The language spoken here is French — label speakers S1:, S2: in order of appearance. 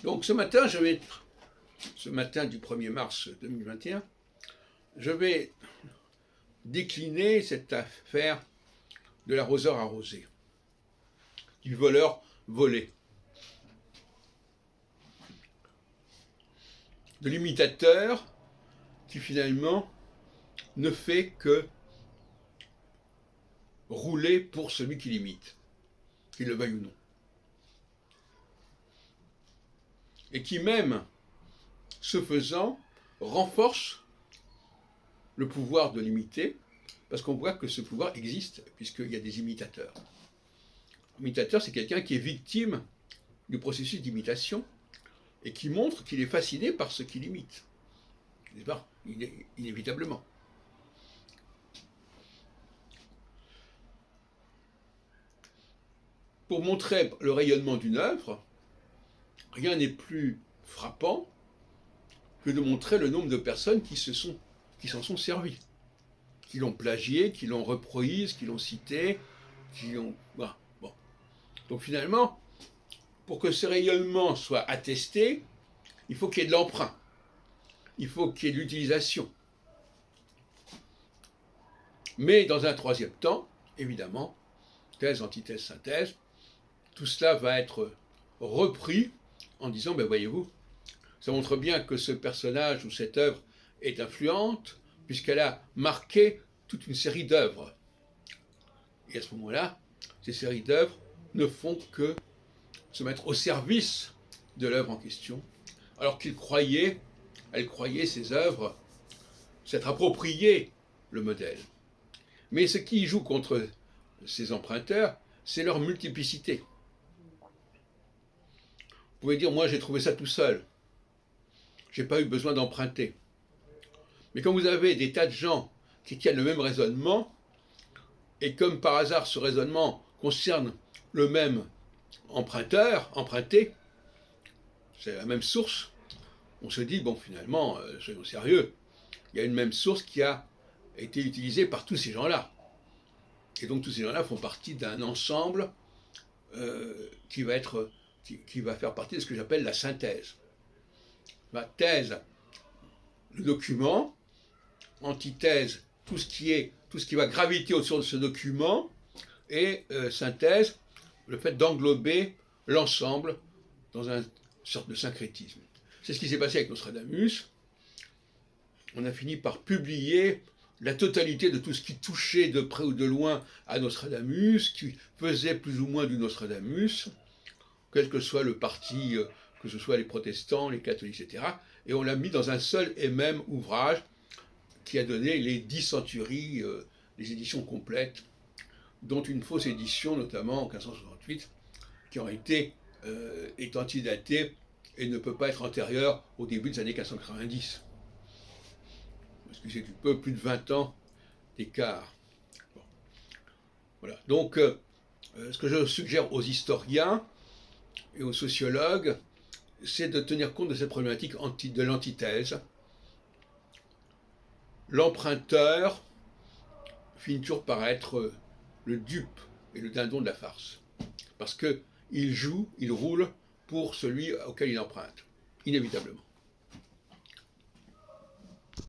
S1: Donc ce matin du 1er mars 2021, je vais décliner cette affaire de l'arroseur arrosé, du voleur volé, de l'imitateur qui finalement ne fait que rouler pour celui qui l'imite, qu'il le veuille ou non. Et qui même, ce faisant, renforce le pouvoir de l'imiter, parce qu'on voit que ce pouvoir existe, puisqu'il y a des imitateurs. L'imitateur, c'est quelqu'un qui est victime du processus d'imitation, et qui montre qu'il est fasciné par ce qu'il imite. N'est-ce pas ? Inévitablement. Pour montrer le rayonnement d'une œuvre, rien n'est plus frappant que de montrer le nombre de personnes qui s'en sont servies, qui l'ont plagié, qui l'ont reprise, qui l'ont cité, qui l'ont... Voilà. Bon. Donc finalement, pour que ce rayonnement soit attesté, il faut qu'il y ait de l'emprunt, il faut qu'il y ait de l'utilisation. Mais dans un troisième temps, évidemment, thèse, antithèse, synthèse, tout cela va être repris en disant, ben voyez-vous, ça montre bien que ce personnage ou cette œuvre est influente, puisqu'elle a marqué toute une série d'œuvres. Et à ce moment-là, ces séries d'œuvres ne font que se mettre au service de l'œuvre en question, alors elle croyait, ces œuvres, s'être approprié le modèle. Mais ce qui joue contre ces emprunteurs, c'est leur multiplicité. Vous pouvez dire, moi j'ai trouvé ça tout seul, j'ai pas eu besoin d'emprunter. Mais quand vous avez des tas de gens qui tiennent le même raisonnement, et comme par hasard ce raisonnement concerne le même emprunteur, emprunté, c'est la même source, on se dit, bon finalement, soyons sérieux, il y a une même source qui a été utilisée par tous ces gens-là. Et donc tous ces gens-là font partie d'un ensemble qui va faire partie de ce que j'appelle la synthèse. Ma thèse, le document, antithèse, tout ce qui va graviter autour de ce document, et synthèse, le fait d'englober l'ensemble dans une sorte de syncrétisme. C'est ce qui s'est passé avec Nostradamus. On a fini par publier la totalité de tout ce qui touchait de près ou de loin à Nostradamus, qui faisait plus ou moins du Nostradamus, quel que soit le parti, que ce soit les protestants, les catholiques, etc. Et on l'a mis dans un seul et même ouvrage qui a donné les 10 centuries, les éditions complètes, dont une fausse édition, notamment en 1568, qui en réalité est antidatée et ne peut pas être antérieure au début des années 1590. Parce que c'est un peu plus de 20 ans d'écart. Bon. Voilà. Donc, ce que je suggère aux historiens et aux sociologues, c'est de tenir compte de cette problématique de l'antithèse. L'emprunteur finit toujours par être le dupe et le dindon de la farce. Parce qu'il joue, il roule pour celui auquel il emprunte, inévitablement.